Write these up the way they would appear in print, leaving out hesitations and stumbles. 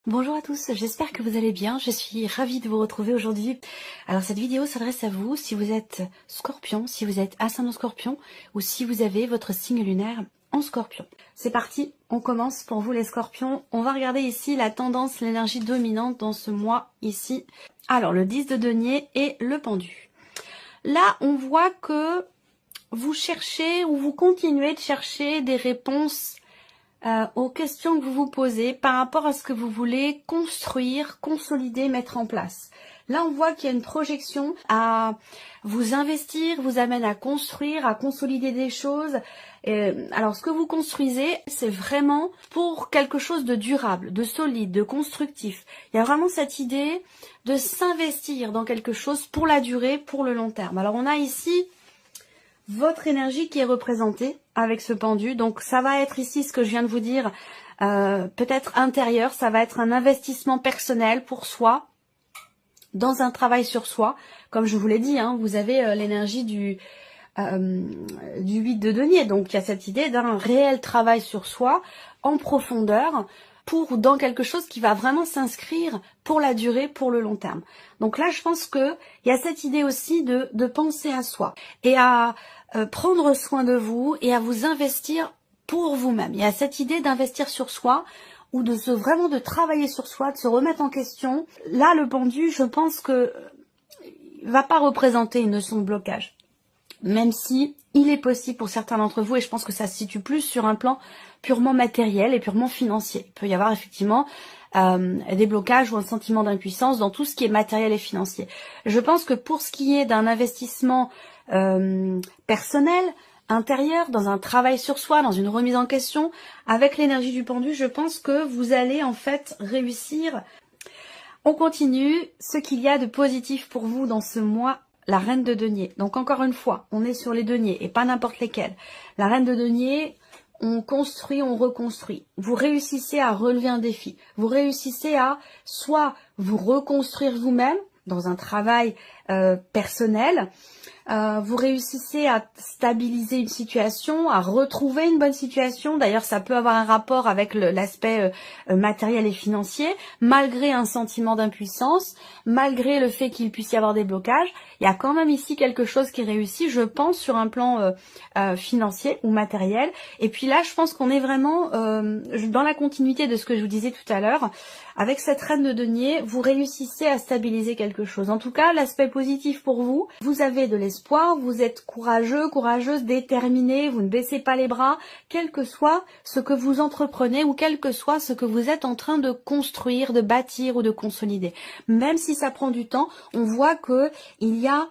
Bonjour à tous, j'espère que vous allez bien, je suis ravie de vous retrouver aujourd'hui. Alors cette vidéo s'adresse à vous si vous êtes Scorpion, si vous êtes ascendant Scorpion ou si vous avez votre signe lunaire en Scorpion. C'est parti, on commence pour vous les Scorpions. On va regarder ici la tendance, l'énergie dominante dans ce mois ici. Alors le 10 de denier et le pendu. Là on voit que vous cherchez ou vous continuez de chercher des réponses aux questions que vous vous posez par rapport à ce que vous voulez construire, consolider, mettre en place. Là, on voit qu'il y a une projection à vous investir, vous amène à construire, à consolider des choses. Alors, ce que vous construisez, c'est vraiment pour quelque chose de durable, de solide, de constructif. Il y a vraiment cette idée de s'investir dans quelque chose pour la durée, pour le long terme. Alors, on a ici votre énergie qui est représentée avec ce pendu. Donc ça va être ici ce que je viens de vous dire, peut-être intérieur, ça va être un investissement personnel pour soi, dans un travail sur soi. Comme je vous l'ai dit, hein, vous avez l'énergie du 8 de denier. Donc il y a cette idée d'un réel travail sur soi, en profondeur, pour dans quelque chose qui va vraiment s'inscrire pour la durée, pour le long terme. Donc là, je pense que il y a cette idée aussi de penser à soi et à prendre soin de vous et à vous investir pour vous-même. Il y a cette idée d'investir sur soi ou vraiment de travailler sur soi, de se remettre en question. Là, le pendu, je pense que va pas représenter une notion de blocage. Même si il est possible pour certains d'entre vous, et je pense que ça se situe plus sur un plan purement matériel et purement financier. Il peut y avoir effectivement des blocages ou un sentiment d'impuissance dans tout ce qui est matériel et financier. Je pense que pour ce qui est d'un investissement personnel, intérieur, dans un travail sur soi, dans une remise en question, avec l'énergie du pendu, je pense que vous allez en fait réussir. On continue, ce qu'il y a de positif pour vous dans ce mois. La reine de denier. Donc encore une fois, on est sur les deniers et pas n'importe lesquels. La reine de denier, on construit, on reconstruit. Vous réussissez à relever un défi. Vous réussissez à soit vous reconstruire vous-même dans un travail personnel. Vous réussissez à stabiliser une situation, à retrouver une bonne situation. D'ailleurs, ça peut avoir un rapport avec l'aspect matériel et financier, malgré un sentiment d'impuissance, malgré le fait qu'il puisse y avoir des blocages. Il y a quand même ici quelque chose qui réussit, je pense, sur un plan financier ou matériel. Et puis là, je pense qu'on est vraiment dans la continuité de ce que je vous disais tout à l'heure. Avec cette reine de denier, vous réussissez à stabiliser quelque chose. En tout cas, l'aspect positif pour vous, vous avez de l'espoir, vous êtes courageux, courageuse, déterminé, vous ne baissez pas les bras, quel que soit ce que vous entreprenez ou quel que soit ce que vous êtes en train de construire, de bâtir ou de consolider. Même si ça prend du temps, on voit que il y a,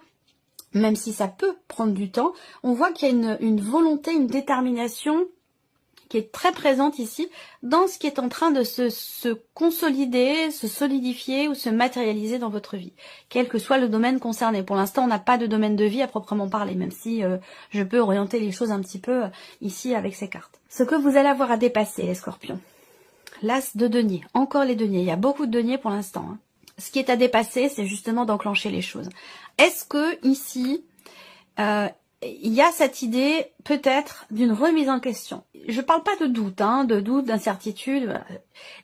même si ça peut prendre du temps, on voit qu'il y a une volonté, une détermination qui est très présente ici dans ce qui est en train de se consolider, se solidifier ou se matérialiser dans votre vie, quel que soit le domaine concerné. Pour l'instant, on n'a pas de domaine de vie à proprement parler, même si je peux orienter les choses un petit peu ici avec ces cartes. Ce que vous allez avoir à dépasser, les scorpions. L'as de denier, encore les deniers, il y a beaucoup de deniers pour l'instant. Hein. Ce qui est à dépasser, c'est justement d'enclencher les choses. Est-ce que ici, il y a cette idée peut-être d'une remise en question. Je parle pas de doute, d'incertitude.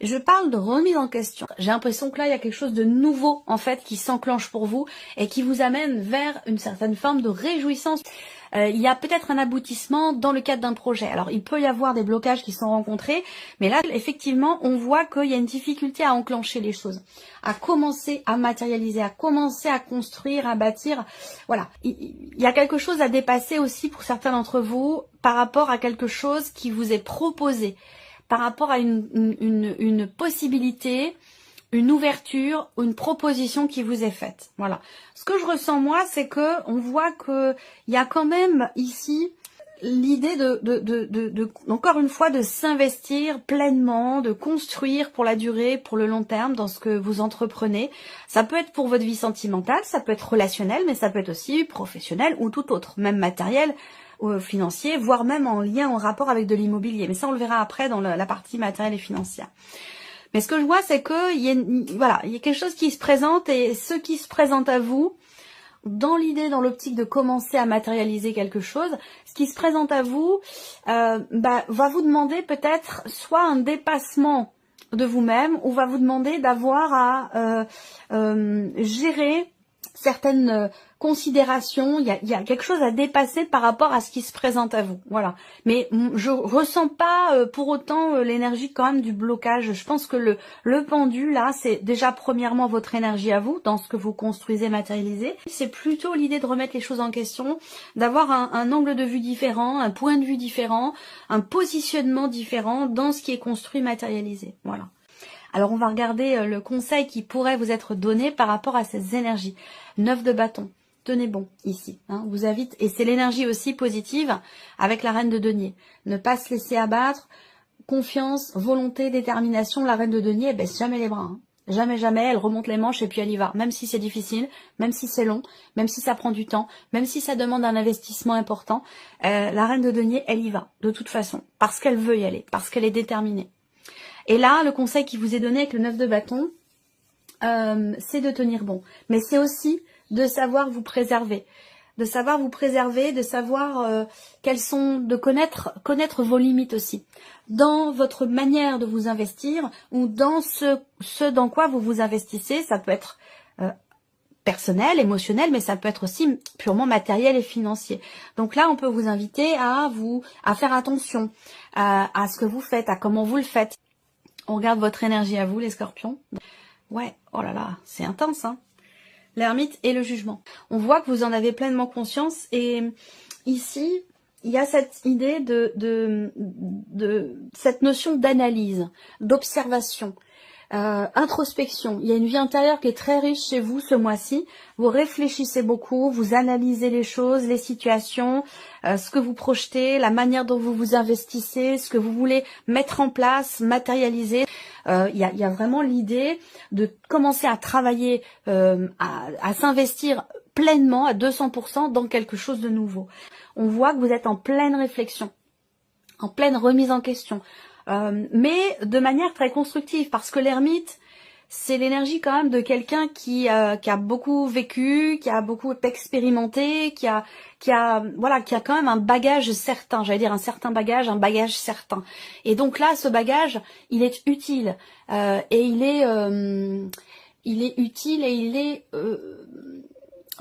Je parle de remise en question. J'ai l'impression que là, il y a quelque chose de nouveau en fait qui s'enclenche pour vous et qui vous amène vers une certaine forme de réjouissance. Il y a peut-être un aboutissement dans le cadre d'un projet. Alors, il peut y avoir des blocages qui sont rencontrés, mais là, effectivement, on voit qu'il y a une difficulté à enclencher les choses, à commencer à matérialiser, à commencer à construire, à bâtir. Voilà, il y a quelque chose à dépasser aussi pour certains d'entre vous par rapport à quelque chose qui vous est proposé, par rapport à une possibilité, une ouverture, une proposition qui vous est faite. Voilà. Ce que je ressens moi, c'est que on voit que il y a quand même ici l'idée encore une fois de s'investir pleinement, de construire pour la durée, pour le long terme dans ce que vous entreprenez. Ça peut être pour votre vie sentimentale, ça peut être relationnel, mais ça peut être aussi professionnel ou tout autre, même matériel ou financier, voire même en lien, en rapport avec de l'immobilier. Mais ça, on le verra après dans la partie matérielle et financière. Mais ce que je vois, c'est que il y a quelque chose qui se présente et ce qui se présente à vous, dans l'idée, dans l'optique de commencer à matérialiser quelque chose, ce qui se présente à vous va vous demander peut-être soit un dépassement de vous-même ou va vous demander d'avoir à gérer certaines considérations. Il y a quelque chose à dépasser par rapport à ce qui se présente à vous. Voilà. Mais je ressens pas pour autant l'énergie quand même du blocage. Je pense que le pendu, là, c'est déjà premièrement votre énergie à vous, dans ce que vous construisez, matérialisez. C'est plutôt l'idée de remettre les choses en question, d'avoir un angle de vue différent, un point de vue différent, un positionnement différent dans ce qui est construit, matérialisé. Voilà. Alors on va regarder le conseil qui pourrait vous être donné par rapport à ces énergies. 9 de bâton, tenez bon ici, hein, vous invite, et c'est l'énergie aussi positive avec la reine de denier. Ne pas se laisser abattre, confiance, volonté, détermination. La reine de denier, elle baisse jamais les bras. Hein. Jamais, jamais, elle remonte les manches et puis elle y va. Même si c'est difficile, même si c'est long, même si ça prend du temps, même si ça demande un investissement important, la reine de denier, elle y va, de toute façon, parce qu'elle veut y aller, parce qu'elle est déterminée. Et là, le conseil qui vous est donné avec le 9 de bâton, c'est de tenir bon. Mais c'est aussi de savoir vous préserver. De savoir vous préserver, de savoir quelles sont, de connaître vos limites aussi. Dans votre manière de vous investir ou dans ce dans quoi vous vous investissez, ça peut être personnel, émotionnel, mais ça peut être aussi purement matériel et financier. Donc là, on peut vous inviter à faire attention à ce que vous faites, à comment vous le faites. On regarde votre énergie à vous, les scorpions. Ouais, oh là là, c'est intense, hein. L'ermite et le jugement. On voit que vous en avez pleinement conscience. Et ici, il y a cette idée de cette notion d'analyse, d'observation, introspection. Il y a une vie intérieure qui est très riche chez vous ce mois-ci. Vous réfléchissez beaucoup, vous analysez les choses, les situations, ce que vous projetez, la manière dont vous vous investissez, ce que vous voulez mettre en place, matérialiser. Il y a vraiment l'idée de commencer à travailler, à s'investir pleinement à 200% dans quelque chose de nouveau. On voit que vous êtes en pleine réflexion, en pleine remise en question. Mais de manière très constructive, parce que l'ermite, c'est l'énergie quand même de quelqu'un qui a beaucoup vécu, qui a beaucoup expérimenté, qui a quand même un bagage certain, j'allais dire un certain bagage, un bagage certain. Et donc là, ce bagage, il est utile et il est utile et il est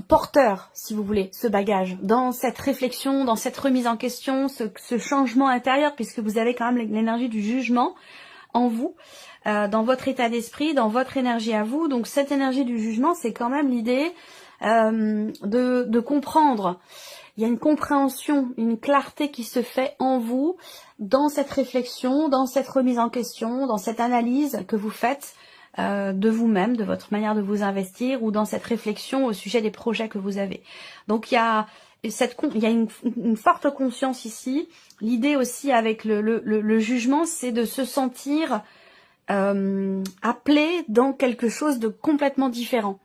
porteur, si vous voulez, ce bagage, dans cette réflexion, dans cette remise en question, ce changement intérieur, puisque vous avez quand même l'énergie du jugement en vous, dans votre état d'esprit, dans votre énergie à vous. Donc cette énergie du jugement, c'est quand même l'idée de comprendre. Il y a une compréhension, une clarté qui se fait en vous, dans cette réflexion, dans cette remise en question, dans cette analyse que vous faites de vous-même, de votre manière de vous investir, ou dans cette réflexion au sujet des projets que vous avez. Donc il y a une forte conscience ici. L'idée aussi avec le jugement, c'est de se sentir appelé dans quelque chose de complètement différent.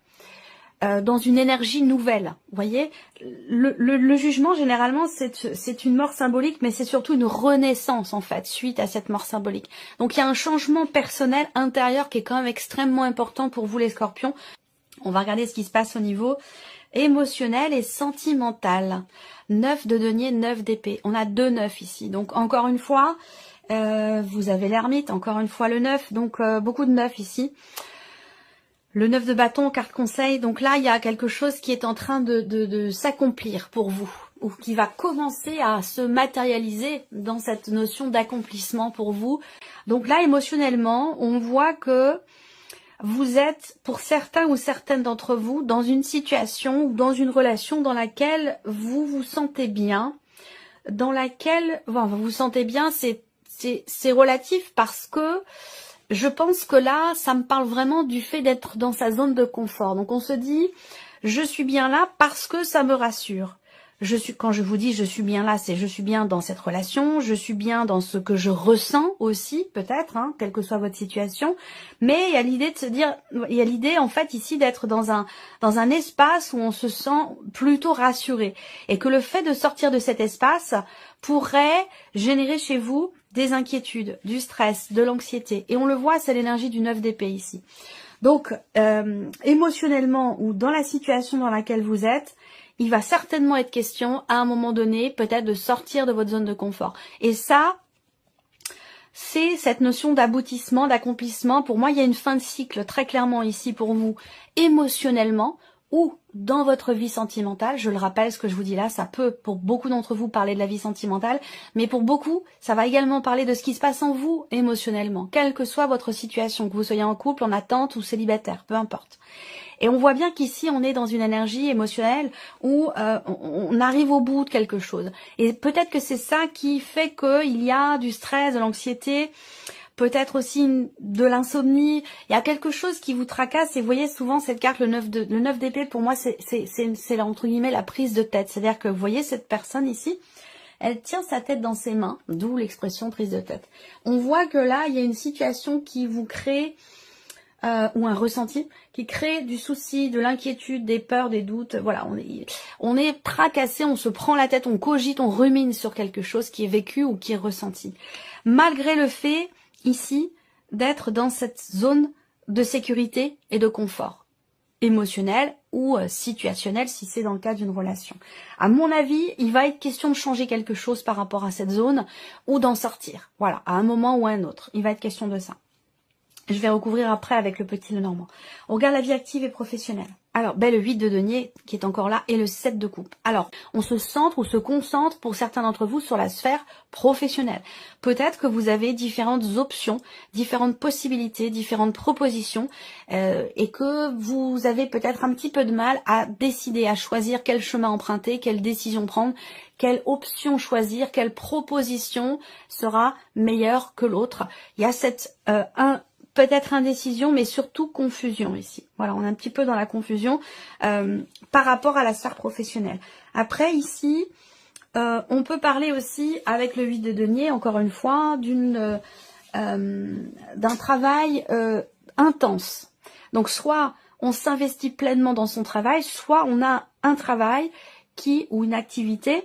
Dans une énergie nouvelle, vous voyez, le jugement généralement c'est une mort symbolique, mais c'est surtout une renaissance en fait suite à cette mort symbolique. Donc il y a un changement personnel intérieur qui est quand même extrêmement important pour vous les scorpions. On va regarder ce qui se passe au niveau émotionnel et sentimental. 9 de denier, 9 d'épée. On a 2 9 ici, donc encore une fois vous avez l'ermite, encore une fois le 9, donc beaucoup de 9 ici. Le 9 de bâton, carte conseil, donc là il y a quelque chose qui est en train de s'accomplir pour vous, ou qui va commencer à se matérialiser dans cette notion d'accomplissement pour vous. Donc là émotionnellement, on voit que vous êtes, pour certains ou certaines d'entre vous, dans une situation ou dans une relation dans laquelle vous vous sentez bien, dans laquelle, enfin, vous vous sentez bien, c'est relatif parce que je pense que là, ça me parle vraiment du fait d'être dans sa zone de confort. Donc on se dit, je suis bien là parce que ça me rassure. Quand je vous dis je suis bien là, c'est je suis bien dans cette relation, je suis bien dans ce que je ressens aussi, peut-être, hein, quelle que soit votre situation. Mais il y a l'idée de se dire, il y a l'idée en fait ici d'être dans un espace où on se sent plutôt rassuré. Et que le fait de sortir de cet espace pourrait générer chez vous des inquiétudes, du stress, de l'anxiété. Et on le voit, c'est l'énergie du 9 d'épée ici. Donc, émotionnellement ou dans la situation dans laquelle vous êtes, il va certainement être question, à un moment donné, peut-être de sortir de votre zone de confort. Et ça, c'est cette notion d'aboutissement, d'accomplissement. Pour moi, il y a une fin de cycle très clairement ici pour vous, émotionnellement ou dans votre vie sentimentale. Je le rappelle, ce que je vous dis là, ça peut pour beaucoup d'entre vous parler de la vie sentimentale, mais pour beaucoup, ça va également parler de ce qui se passe en vous émotionnellement, quelle que soit votre situation, que vous soyez en couple, en attente ou célibataire, peu importe. Et on voit bien qu'ici, on est dans une énergie émotionnelle où on arrive au bout de quelque chose. Et peut-être que c'est ça qui fait qu'il y a du stress, de l'anxiété, peut-être aussi de l'insomnie. Il y a quelque chose qui vous tracasse. Et vous voyez souvent cette carte, le 9 d'épée, pour moi, c'est entre guillemets la prise de tête. C'est-à-dire que vous voyez cette personne ici, elle tient sa tête dans ses mains, d'où l'expression prise de tête. On voit que là, il y a une situation qui vous crée... ou un ressenti qui crée du souci, de l'inquiétude, des peurs, des doutes. Voilà, on est tracassé, on se prend la tête, on cogite, on rumine sur quelque chose qui est vécu ou qui est ressenti. Malgré le fait, ici, d'être dans cette zone de sécurité et de confort émotionnel ou situationnel si c'est dans le cas d'une relation. À mon avis, il va être question de changer quelque chose par rapport à cette zone ou d'en sortir. Voilà, à un moment ou à un autre. Il va être question de ça. Je vais recouvrir après avec le petit Lenormand. On regarde la vie active et professionnelle. Alors, le 8 de denier qui est encore là et le 7 de coupe. Alors, on se centre ou se concentre pour certains d'entre vous sur la sphère professionnelle. Peut-être que vous avez différentes options, différentes possibilités, différentes propositions et que vous avez peut-être un petit peu de mal à décider, à choisir quel chemin emprunter, quelle décision prendre, quelle option choisir, quelle proposition sera meilleure que l'autre. Il y a cette peut-être indécision, mais surtout confusion ici. Voilà, on est un petit peu dans la confusion par rapport à la sphère professionnelle. Après, ici, on peut parler aussi, avec le 8 de denier, encore une fois, d'un travail intense. Donc, soit on s'investit pleinement dans son travail, soit on a un travail ou une activité,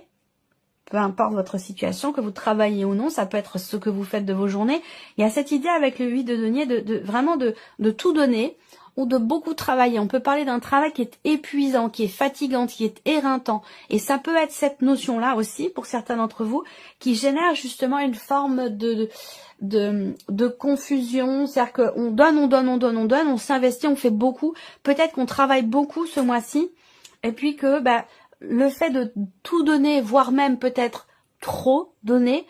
peu importe votre situation, que vous travaillez ou non, ça peut être ce que vous faites de vos journées. Il y a cette idée avec le 8 de denier vraiment de tout donner ou de beaucoup travailler. On peut parler d'un travail qui est épuisant, qui est fatigant, qui est éreintant. Et ça peut être cette notion-là aussi, pour certains d'entre vous, qui génère justement une forme de confusion. C'est-à-dire qu'on donne, on s'investit, on fait beaucoup. Peut-être qu'on travaille beaucoup ce mois-ci. Et puis que... le fait de tout donner, voire même peut-être trop donner,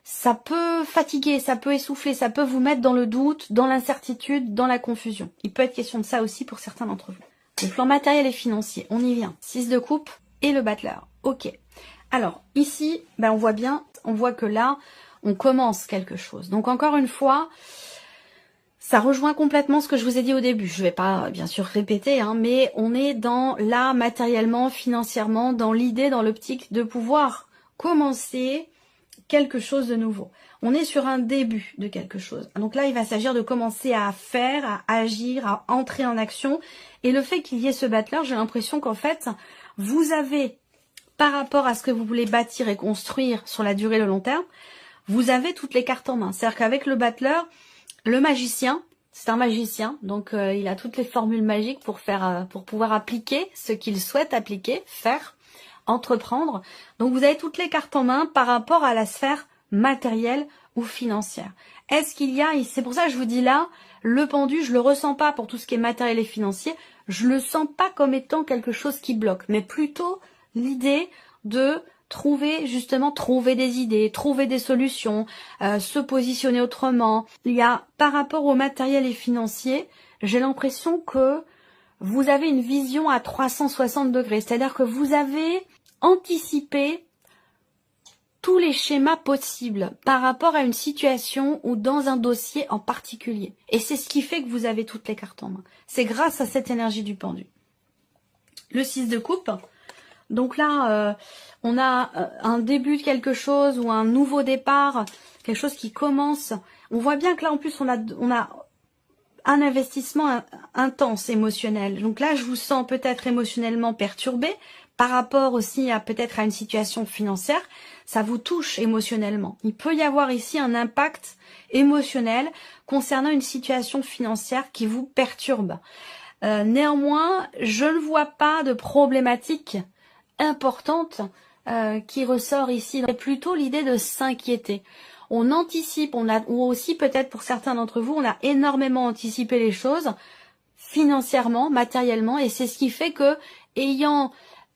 ça peut fatiguer, ça peut essouffler, ça peut vous mettre dans le doute, dans l'incertitude, dans la confusion. Il peut être question de ça aussi pour certains d'entre vous. Le plan matériel et financier, on y vient. 6 de coupe et le battleur. Ok. Alors, ici, on voit que là, on commence quelque chose. Donc encore une fois... ça rejoint complètement ce que je vous ai dit au début. Je ne vais pas, bien sûr, répéter, mais on est là, matériellement, financièrement, dans l'idée, dans l'optique de pouvoir commencer quelque chose de nouveau. On est sur un début de quelque chose. Donc là, il va s'agir de commencer à faire, à agir, à entrer en action. Et le fait qu'il y ait ce battleur, j'ai l'impression qu'en fait, vous avez, par rapport à ce que vous voulez bâtir et construire sur la durée, le long terme, vous avez toutes les cartes en main. C'est-à-dire qu'avec le battleur, le magicien, c'est un magicien, donc il a toutes les formules magiques pour pouvoir appliquer ce qu'il souhaite appliquer, faire, entreprendre. Donc vous avez toutes les cartes en main par rapport à la sphère matérielle ou financière. Est-ce qu'il y a, c'est pour ça que je vous dis là, le pendu, je le ressens pas pour tout ce qui est matériel et financier, je le sens pas comme étant quelque chose qui bloque, mais plutôt l'idée de trouver des idées, trouver des solutions, se positionner autrement. Il y a, par rapport au matériel et financier, j'ai l'impression que vous avez une vision à 360 degrés. C'est-à-dire que vous avez anticipé tous les schémas possibles par rapport à une situation ou dans un dossier en particulier. Et c'est ce qui fait que vous avez toutes les cartes en main. C'est grâce à cette énergie du pendu. Le 6 de coupe. Donc là, on a un début de quelque chose ou un nouveau départ, quelque chose qui commence. On voit bien que là, en plus, on a un investissement intense émotionnel. Donc là, je vous sens peut-être émotionnellement perturbé par rapport aussi à peut-être à une situation financière. Ça vous touche émotionnellement. Il peut y avoir ici un impact émotionnel concernant une situation financière qui vous perturbe. Néanmoins, je ne vois pas de problématique importante qui ressort ici. C'est plutôt l'idée de s'inquiéter. on anticipe, ou aussi peut-être pour certains d'entre vous, on a énormément anticipé les choses financièrement, matériellement, et c'est ce qui fait que, ayant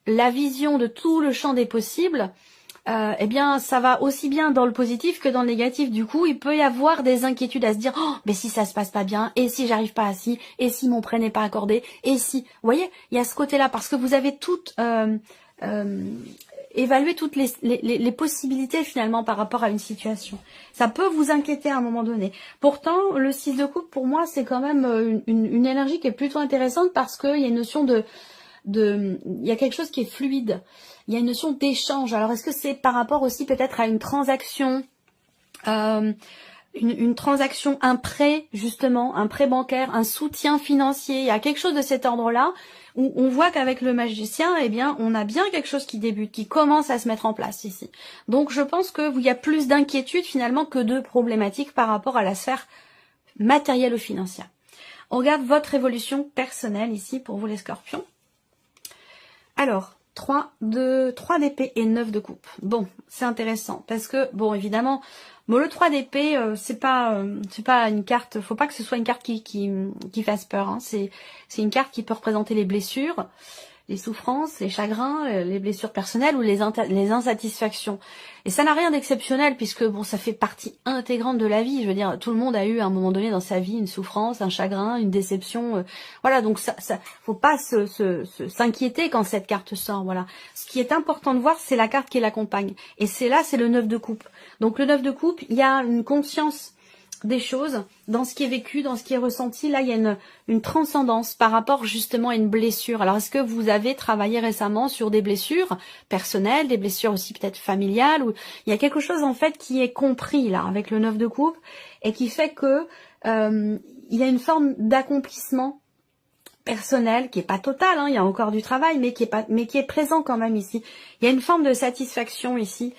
la vision de tout le champ des possibles, eh bien, ça va aussi bien dans le positif que dans le négatif. Du coup, il peut y avoir des inquiétudes à se dire, oh, mais si ça se passe pas bien, et si j'arrive pas à ci, et si mon prêt n'est pas accordé, et si, vous voyez, il y a ce côté-là, parce que vous avez toutes évalué toutes les possibilités finalement par rapport à une situation. Ça peut vous inquiéter à un moment donné. Pourtant, le 6 de coupe, pour moi, c'est quand même une énergie qui est plutôt intéressante parce qu'il y a une notion il y a quelque chose qui est fluide. Il y a une notion d'échange. Alors, est-ce que c'est par rapport aussi peut-être à une transaction, une transaction, un prêt, justement, un prêt bancaire, un soutien financier? Il y a quelque chose de cet ordre-là où on voit qu'avec le magicien, eh bien, on a bien quelque chose qui débute, qui commence à se mettre en place ici. Donc, je pense qu'il y a plus d'inquiétude finalement que de problématiques par rapport à la sphère matérielle ou financière. On regarde votre évolution personnelle ici pour vous les scorpions. Alors, 3 d'épée et 9 de coupe. Bon, c'est intéressant parce que, bon, évidemment, bon, le 3 d'épée, c'est pas une carte, faut pas que ce soit une carte qui fasse peur. Hein. C'est une carte qui peut représenter les blessures, les souffrances, les chagrins, les blessures personnelles ou les insatisfactions. Et ça n'a rien d'exceptionnel puisque bon, ça fait partie intégrante de la vie. Je veux dire, tout le monde a eu à un moment donné dans sa vie une souffrance, un chagrin, une déception. Voilà, donc ça faut pas s'inquiéter quand cette carte sort. Voilà. Ce qui est important de voir, c'est la carte qui l'accompagne. Et c'est le 9 de coupe. Donc le 9 de coupe, il y a une conscience des choses, dans ce qui est vécu, dans ce qui est ressenti. Là, il y a une transcendance par rapport justement à une blessure. Alors, est-ce que vous avez travaillé récemment sur des blessures personnelles, des blessures aussi peut-être familiales, ou il y a quelque chose en fait qui est compris là avec le 9 de coupe et qui fait que il y a une forme d'accomplissement personnel qui est pas total, hein, il y a encore du travail, mais qui est présent quand même ici. Il y a une forme de satisfaction ici.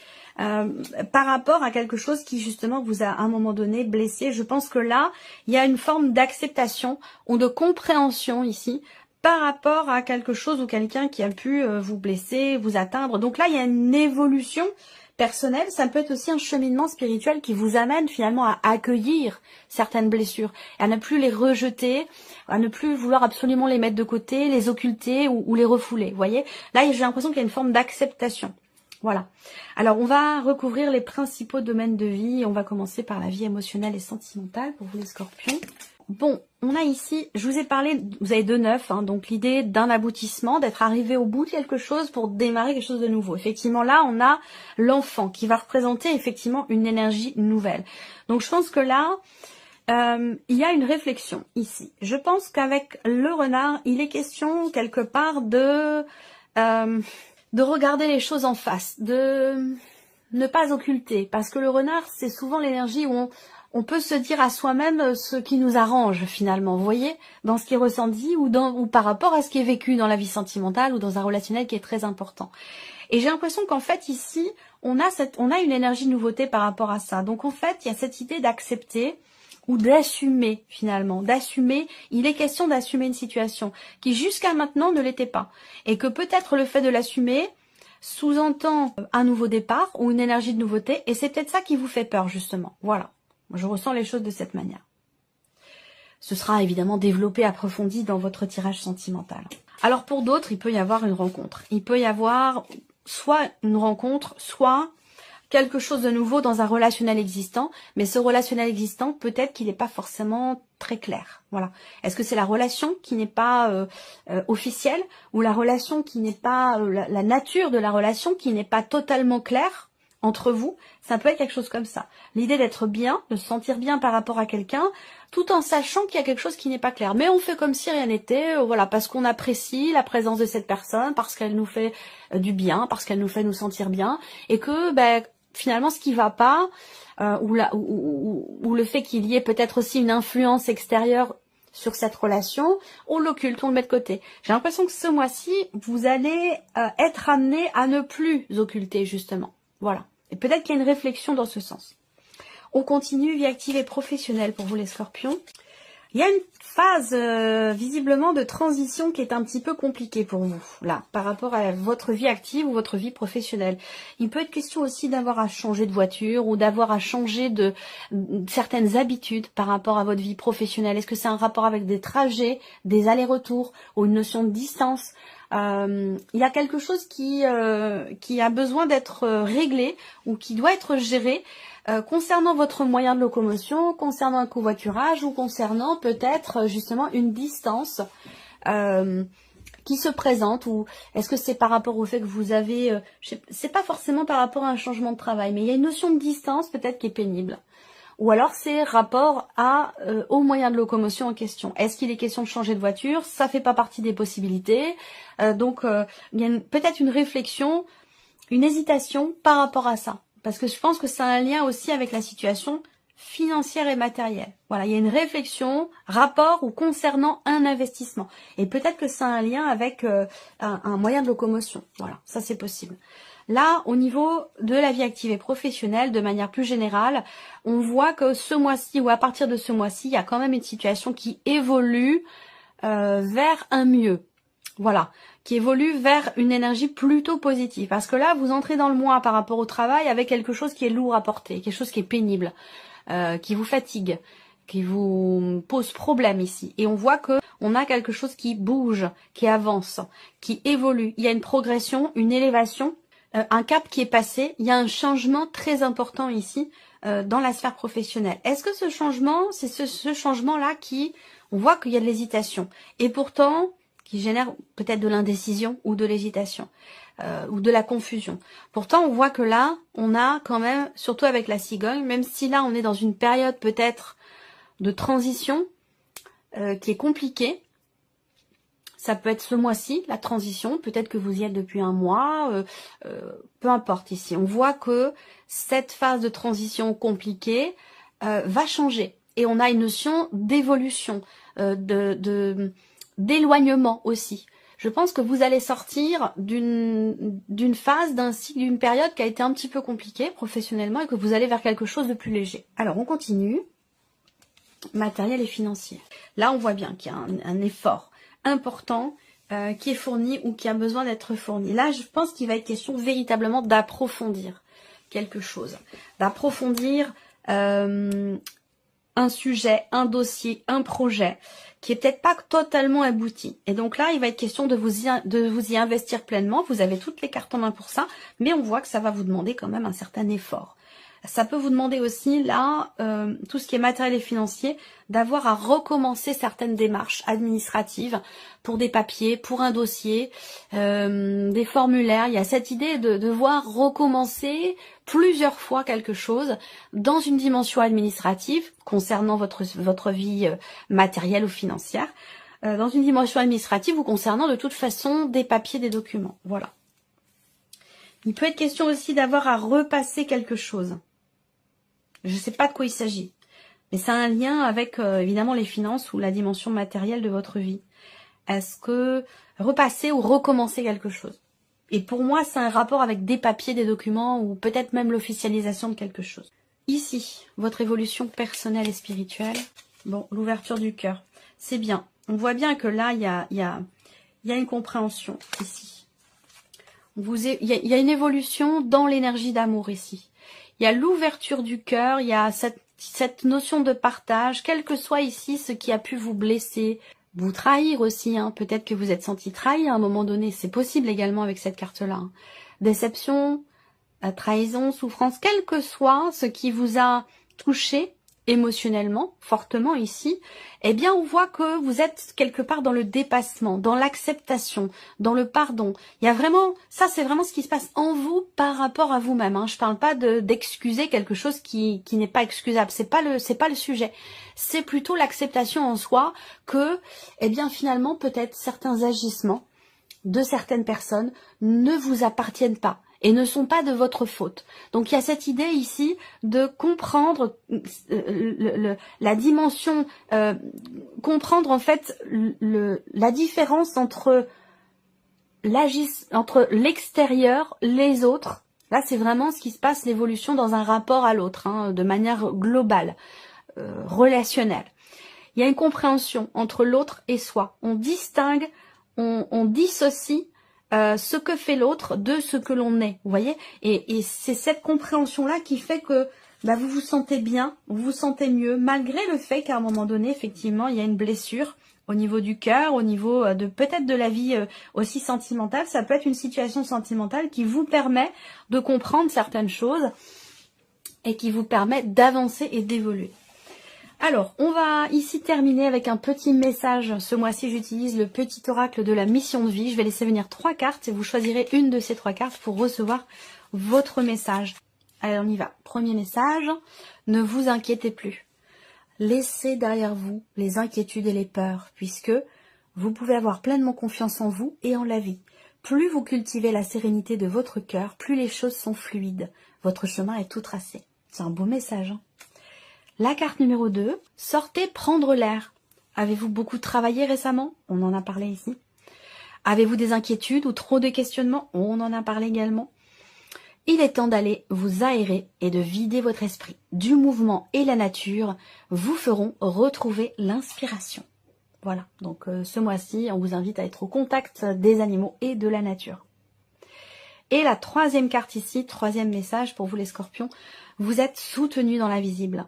Par rapport à quelque chose qui justement vous a à un moment donné blessé. Je pense que là, il y a une forme d'acceptation ou de compréhension ici par rapport à quelque chose ou quelqu'un qui a pu vous blesser, vous atteindre. Donc là, il y a une évolution personnelle. Ça peut être aussi un cheminement spirituel qui vous amène finalement à accueillir certaines blessures, à ne plus les rejeter, à ne plus vouloir absolument les mettre de côté, les occulter ou les refouler. Vous voyez, là, j'ai l'impression qu'il y a une forme d'acceptation. Voilà. Alors, on va recouvrir les principaux domaines de vie. On va commencer par la vie émotionnelle et sentimentale pour vous les scorpions. Bon, on a ici, je vous ai parlé, vous avez 2 9, hein, donc l'idée d'un aboutissement, d'être arrivé au bout de quelque chose pour démarrer quelque chose de nouveau. Effectivement, là, on a l'enfant qui va représenter effectivement une énergie nouvelle. Donc, je pense que là, il y a une réflexion ici. Je pense qu'avec le renard, il est question quelque part de regarder les choses en face, de ne pas occulter. Parce que le renard, c'est souvent l'énergie où on peut se dire à soi-même ce qui nous arrange finalement, vous voyez, dans ce qui est ressenti ou par rapport à ce qui est vécu dans la vie sentimentale ou dans un relationnel qui est très important. Et j'ai l'impression qu'en fait ici, on a une énergie de nouveauté par rapport à ça. Donc en fait, il y a cette idée d'accepter ou d'assumer finalement, d'assumer, il est question d'assumer une situation qui jusqu'à maintenant ne l'était pas. Et que peut-être le fait de l'assumer sous-entend un nouveau départ ou une énergie de nouveauté, et c'est peut-être ça qui vous fait peur justement. Voilà, je ressens les choses de cette manière. Ce sera évidemment développé, approfondi dans votre tirage sentimental. Alors pour d'autres, il peut y avoir une rencontre. Il peut y avoir soit une rencontre, soit quelque chose de nouveau dans un relationnel existant, mais ce relationnel existant, peut-être qu'il n'est pas forcément très clair. Voilà. Est-ce que c'est la relation qui n'est pas officielle, ou la relation qui n'est pas, la nature de la relation qui n'est pas totalement claire entre vous? Ça peut être quelque chose comme ça. L'idée d'être bien, de se sentir bien par rapport à quelqu'un, tout en sachant qu'il y a quelque chose qui n'est pas clair. Mais on fait comme si rien n'était, voilà, parce qu'on apprécie la présence de cette personne, parce qu'elle nous fait du bien, parce qu'elle nous fait nous sentir bien, et que, finalement, ce qui va pas, ou le fait qu'il y ait peut-être aussi une influence extérieure sur cette relation, on l'occulte, on le met de côté. J'ai l'impression que ce mois-ci, vous allez être amené à ne plus occulter, justement. Voilà. Et peut-être qu'il y a une réflexion dans ce sens. On continue, vie active et professionnelle pour vous les scorpions. Il y a une phase visiblement de transition qui est un petit peu compliquée pour vous, là, par rapport à votre vie active ou votre vie professionnelle. Il peut être question aussi d'avoir à changer de voiture ou d'avoir à changer de certaines habitudes par rapport à votre vie professionnelle. Est-ce que c'est un rapport avec des trajets, des allers-retours ou une notion de distance? Il y a quelque chose qui a besoin d'être réglé ou qui doit être géré concernant votre moyen de locomotion, concernant un covoiturage ou concernant peut-être justement une distance qui se présente, ou est-ce que c'est par rapport au fait que vous avez, c'est pas forcément par rapport à un changement de travail, mais il y a une notion de distance peut-être qui est pénible. Ou alors c'est rapport au moyen de locomotion en question. Est-ce qu'il est question de changer de voiture? Ça fait pas partie des possibilités. Donc il y a peut-être une réflexion, une hésitation par rapport à ça. Parce que je pense que c'est un lien aussi avec la situation financière et matérielle. Voilà, il y a une réflexion, rapport ou concernant un investissement. Et peut-être que c'est un lien avec un moyen de locomotion. Voilà, ça c'est possible. Là, au niveau de la vie active et professionnelle, de manière plus générale, on voit que ce mois-ci ou à partir de ce mois-ci, il y a quand même une situation qui évolue vers un mieux. Voilà, qui évolue vers une énergie plutôt positive. Parce que là, vous entrez dans le mois par rapport au travail avec quelque chose qui est lourd à porter, quelque chose qui est pénible, qui vous fatigue, qui vous pose problème ici. Et on voit que on a quelque chose qui bouge, qui avance, qui évolue. Il y a une progression, une élévation, un cap qui est passé. Il y a un changement très important ici dans la sphère professionnelle. Est-ce que ce changement, c'est ce changement-là qui, on voit qu'il y a de l'hésitation. Et pourtant, qui génère peut-être de l'indécision ou de l'hésitation ou de la confusion. Pourtant, on voit que là, on a quand même, surtout avec la cigogne, même si là, on est dans une période peut-être de transition qui est compliquée. Ça peut être ce mois-ci, la transition, peut-être que vous y êtes depuis un mois, peu importe ici. On voit que cette phase de transition compliquée va changer. Et on a une notion d'évolution, d'éloignement aussi. Je pense que vous allez sortir d'une phase, d'un cycle, d'une période qui a été un petit peu compliquée professionnellement et que vous allez vers quelque chose de plus léger. Alors, on continue. Matériel et financier. Là, on voit bien qu'il y a un effort important qui est fourni ou qui a besoin d'être fourni. Là, je pense qu'il va être question véritablement d'approfondir quelque chose. D'approfondir un sujet, un dossier, un projet qui est peut-être pas totalement abouti. Et donc là, il va être question de vous y investir pleinement. Vous avez toutes les cartes en main pour ça, mais on voit que ça va vous demander quand même un certain effort. Ça peut vous demander aussi, là, tout ce qui est matériel et financier, d'avoir à recommencer certaines démarches administratives pour des papiers, pour un dossier, des formulaires. Il y a cette idée de devoir recommencer plusieurs fois quelque chose dans une dimension administrative concernant votre vie matérielle ou financière, dans une dimension administrative ou concernant de toute façon des papiers, des documents. Voilà. Il peut être question aussi d'avoir à repasser quelque chose. Je ne sais pas de quoi il s'agit, mais ça a un lien avec évidemment les finances ou la dimension matérielle de votre vie. Est-ce que repasser ou recommencer quelque chose? Et pour moi, c'est un rapport avec des papiers, des documents ou peut-être même l'officialisation de quelque chose. Ici, votre évolution personnelle et spirituelle. Bon, l'ouverture du cœur, c'est bien. On voit bien que là, il y a une compréhension ici. Il y a une évolution dans l'énergie d'amour ici. Il y a l'ouverture du cœur, il y a cette notion de partage, quel que soit ici ce qui a pu vous blesser, vous trahir aussi. Hein. Peut-être que vous êtes senti trahi à un moment donné, c'est possible également avec cette carte-là. Hein. Déception, trahison, souffrance, quel que soit ce qui vous a touché émotionnellement, fortement ici, eh bien on voit que vous êtes quelque part dans le dépassement, dans l'acceptation, dans le pardon. Il y a vraiment, ça c'est vraiment ce qui se passe en vous par rapport à vous-même. Hein. Je parle pas d'excuser quelque chose qui n'est pas excusable, c'est pas le sujet. C'est plutôt l'acceptation en soi que, eh bien finalement peut-être certains agissements de certaines personnes ne vous appartiennent pas et ne sont pas de votre faute. Donc il y a cette idée ici de comprendre la dimension, comprendre en fait la différence entre l'extérieur, les autres. Là c'est vraiment ce qui se passe, l'évolution dans un rapport à l'autre, hein, de manière globale, relationnelle. Il y a une compréhension entre l'autre et soi. On distingue, on dissocie ce que fait l'autre de ce que l'on est, vous voyez. Et c'est cette compréhension-là qui fait que vous vous sentez bien, vous vous sentez mieux, malgré le fait qu'à un moment donné, effectivement, il y a une blessure au niveau du cœur, au niveau de peut-être de la vie aussi sentimentale. Ça peut être une situation sentimentale qui vous permet de comprendre certaines choses et qui vous permet d'avancer et d'évoluer. Alors, on va ici terminer avec un petit message. Ce mois-ci, j'utilise le petit oracle de la mission de vie. Je vais laisser venir 3 cartes et vous choisirez une de ces 3 cartes pour recevoir votre message. Allez, on y va. Premier message, ne vous inquiétez plus. Laissez derrière vous les inquiétudes et les peurs, puisque vous pouvez avoir pleinement confiance en vous et en la vie. Plus vous cultivez la sérénité de votre cœur, plus les choses sont fluides. Votre chemin est tout tracé. C'est un beau message, hein. La carte numéro 2, sortez prendre l'air. Avez-vous beaucoup travaillé récemment? On en a parlé ici. Avez-vous des inquiétudes ou trop de questionnements? On en a parlé également. Il est temps d'aller vous aérer et de vider votre esprit. Du mouvement et la nature vous feront retrouver l'inspiration. Voilà, donc ce mois-ci, on vous invite à être au contact des animaux et de la nature. Et la 3e carte ici, 3e message pour vous les scorpions, vous êtes soutenus dans l'invisible.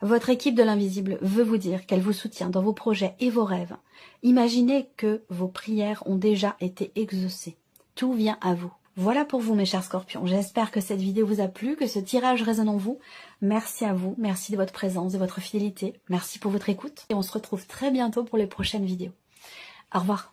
Votre équipe de l'invisible veut vous dire qu'elle vous soutient dans vos projets et vos rêves. Imaginez que vos prières ont déjà été exaucées. Tout vient à vous. Voilà pour vous mes chers scorpions. J'espère que cette vidéo vous a plu, que ce tirage résonne en vous. Merci à vous, merci de votre présence, de votre fidélité. Merci pour votre écoute. Et on se retrouve très bientôt pour les prochaines vidéos. Au revoir.